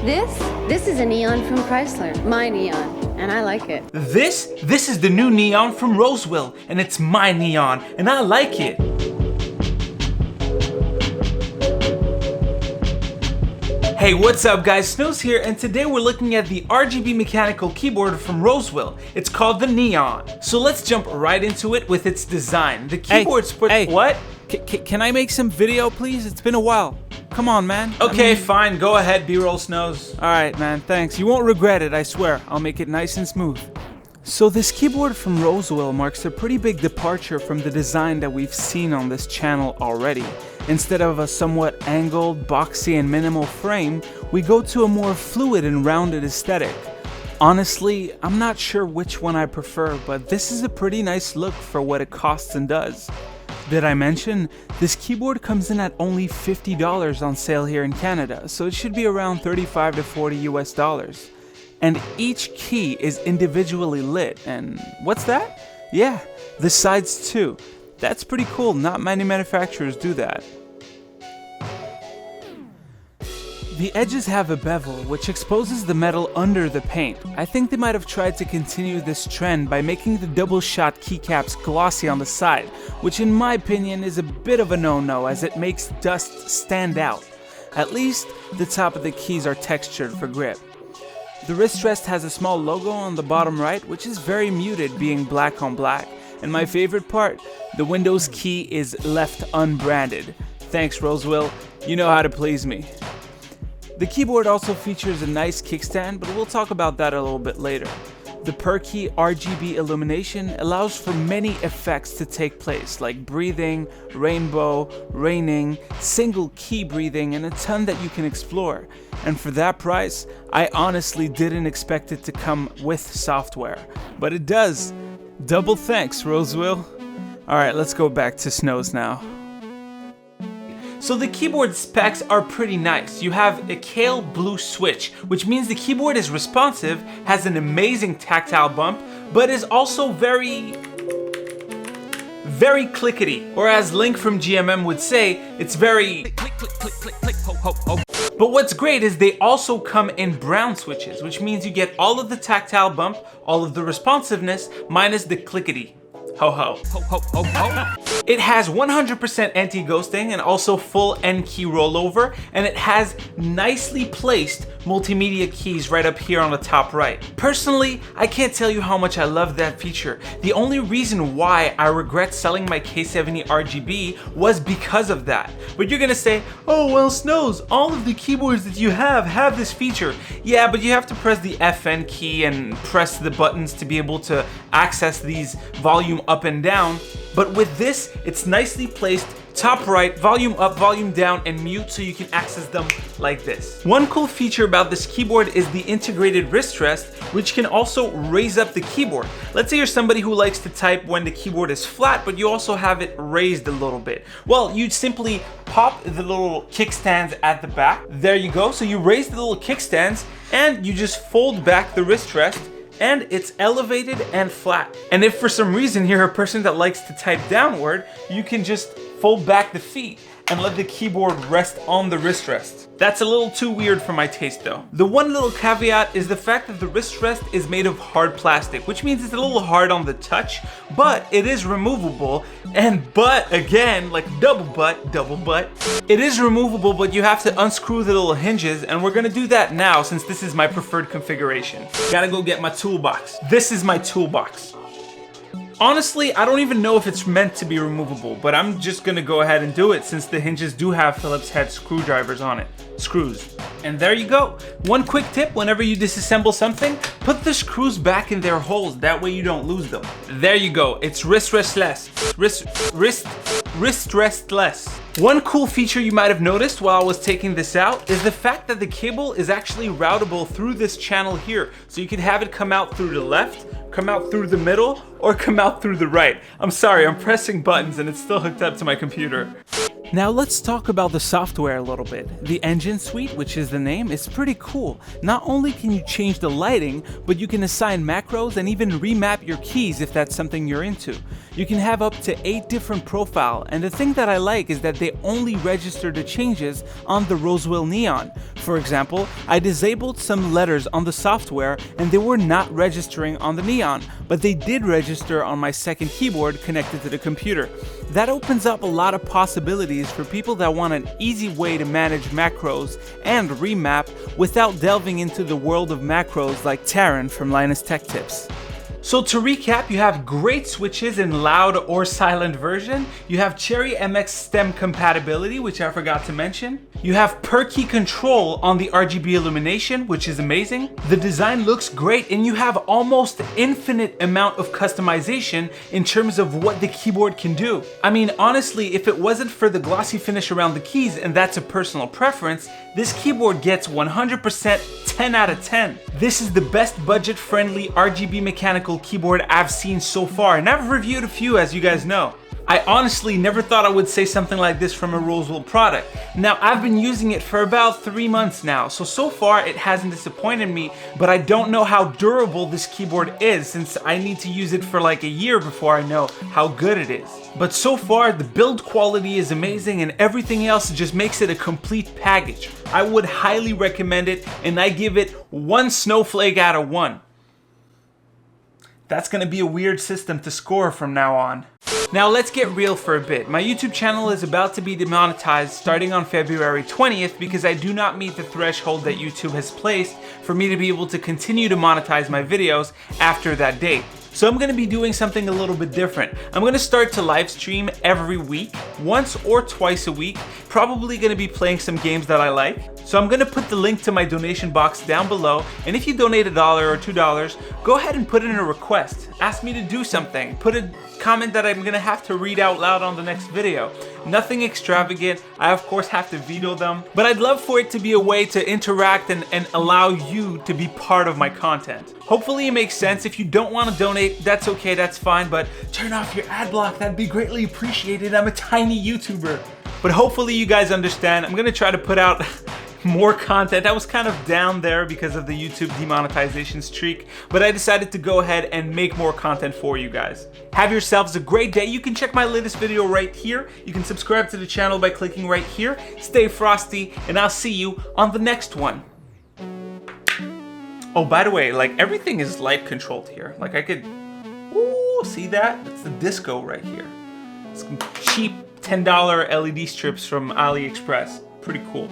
This is a neon from Chrysler, my neon, and I like it. This is the new neon from Rosewill, and it's my neon, and I like it. Hey, what's up guys, Snows here, and today we're looking at the RGB mechanical keyboard from Rosewill. It's called the Neon. So let's jump right into it with its design. The keyboard's what? Can I make some video, please? It's been a while. Come on, man. Okay, fine, go ahead, B-roll, Snows. Alright, man, thanks. You won't regret it, I swear. I'll make it nice and smooth. So this keyboard from Rosewill marks a pretty big departure from the design that we've seen on this channel already. Instead of a somewhat angled, boxy, and minimal frame, we go to a more fluid and rounded aesthetic. Honestly, I'm not sure which one I prefer, but this is a pretty nice look for what it costs and does. Did I mention, this keyboard comes in at only $50 on sale here in Canada, so it should be around $35 to $40 US. And each key is individually lit, and what's that? Yeah, the sides too. That's pretty cool, not many manufacturers do that. The edges have a bevel, which exposes the metal under the paint. I think they might have tried to continue this trend by making the double shot keycaps glossy on the side, which in my opinion is a bit of a no-no as it makes dust stand out. At least, the top of the keys are textured for grip. The wrist rest has a small logo on the bottom right, which is very muted, being black on black. And my favorite part, the Windows key is left unbranded. Thanks Rosewill, you know how to please me. The keyboard also features a nice kickstand, but we'll talk about that a little bit later. The per key RGB illumination allows for many effects to take place, like breathing, rainbow, raining, single key breathing, and a ton that you can explore. And for that price, I honestly didn't expect it to come with software, but it does. Double thanks, Rosewill. Alright, let's go back to Snows now. So the keyboard specs are pretty nice. You have a pale blue switch, which means the keyboard is responsive, has an amazing tactile bump, but is also very clickety. Or as Link from GMM would say, it's very click, click, click, click, click, ho, ho, ho. But what's great is they also come in brown switches, which means you get all of the tactile bump, all of the responsiveness, minus the clickety. Ho ho. Ho ho ho ho. It has 100% anti-ghosting and also full N key rollover, and it has nicely placed multimedia keys right up here on the top right. Personally, I can't tell you how much I love that feature. The only reason why I regret selling my K70 RGB was because of that. But you're gonna say, oh well Snows, all of the keyboards that you have this feature. Yeah, but you have to press the FN key and press the buttons to be able to access these volume up and down. But with this, it's nicely placed top right, volume up, volume down, and mute, so you can access them like this. One cool feature about this keyboard is the integrated wrist rest, which can also raise up the keyboard. Let's say you're somebody who likes to type when the keyboard is flat, but you also have it raised a little bit. Well, you'd simply pop the little kickstands at the back. There you go. So you raise the little kickstands and you just fold back the wrist rest, and it's elevated and flat. And if for some reason you're a person that likes to type downward, you can just fold back the feet and let the keyboard rest on the wrist rest. That's a little too weird for my taste though. The one little caveat is the fact that the wrist rest is made of hard plastic, which means it's a little hard on the touch, but it is removable. And but again, like double but, it is removable, but you have to unscrew the little hinges, and we're gonna do that now since this is my preferred configuration. Gotta go get my toolbox. This is my toolbox. Honestly, I don't even know if it's meant to be removable, but I'm just gonna go ahead and do it since the hinges do have Phillips head screwdrivers on it. Screws. And there you go. One quick tip, whenever you disassemble something, put the screws back in their holes, that way you don't lose them. There you go, it's wrist restless. Wrist restless. One cool feature you might have noticed while I was taking this out is the fact that the cable is actually routable through this channel here. So you can have it come out through the left, come out through the middle, or come out through the right. I'm sorry, I'm pressing buttons and it's still hooked up to my computer. Now let's talk about the software a little bit. The engine suite, which is the name, is pretty cool. Not only can you change the lighting, but you can assign macros and even remap your keys if that's something you're into. You can have up to 8 different profiles, and the thing that I like is that they only register the changes on the Rosewill neon. For example, I disabled some letters on the software and they were not registering on the neon, but they did register on my second keyboard connected to the computer. That opens up a lot of possibilities for people that want an easy way to manage macros and remap without delving into the world of macros like Taryn from Linus Tech Tips. So to recap, you have great switches in loud or silent version. You have Cherry MX stem compatibility, which I forgot to mention. You have per key control on the RGB illumination, which is amazing. The design looks great and you have almost infinite amount of customization in terms of what the keyboard can do. I mean, honestly, if it wasn't for the glossy finish around the keys, and that's a personal preference, this keyboard gets 100% 10 out of 10. This is the best budget-friendly RGB mechanical keyboard I've seen so far, and I've reviewed a few, as you guys know. I honestly never thought I would say something like this from a Rosewill product. Now, I've been using it for about 3 months now, so far it hasn't disappointed me, but I don't know how durable this keyboard is since I need to use it for like a year before I know how good it is. But so far, the build quality is amazing and everything else just makes it a complete package. I would highly recommend it, and I give it 1 snowflake out of 1. That's gonna be a weird system to score from now on. Now let's get real for a bit. My YouTube channel is about to be demonetized starting on February 20th because I do not meet the threshold that YouTube has placed for me to be able to continue to monetize my videos after that date. So I'm gonna be doing something a little bit different. I'm gonna start to live stream every week, once or twice a week, probably gonna be playing some games that I like. So I'm gonna put the link to my donation box down below, and if you donate $1 or $2, go ahead and put in a request. Ask me to do something. Put a comment that I'm gonna have to read out loud on the next video. Nothing extravagant. I of course have to veto them, but I'd love for it to be a way to interact and allow you to be part of my content. Hopefully it makes sense. If you don't want to donate, that's okay, that's fine, but turn off your ad block. That'd be greatly appreciated. I'm a tiny YouTuber. But hopefully you guys understand. I'm gonna try to put out more content. I was kind of down there because of the YouTube demonetization streak, but I decided to go ahead and make more content for you guys. Have yourselves a great day. You can check my latest video right here. You can subscribe to the channel by clicking right here. Stay frosty, and I'll see you on the next one. Oh, by the way, like everything is light controlled here. Like I could, ooh, see that? That's the disco right here. Some cheap $10 LED strips from AliExpress. Pretty cool.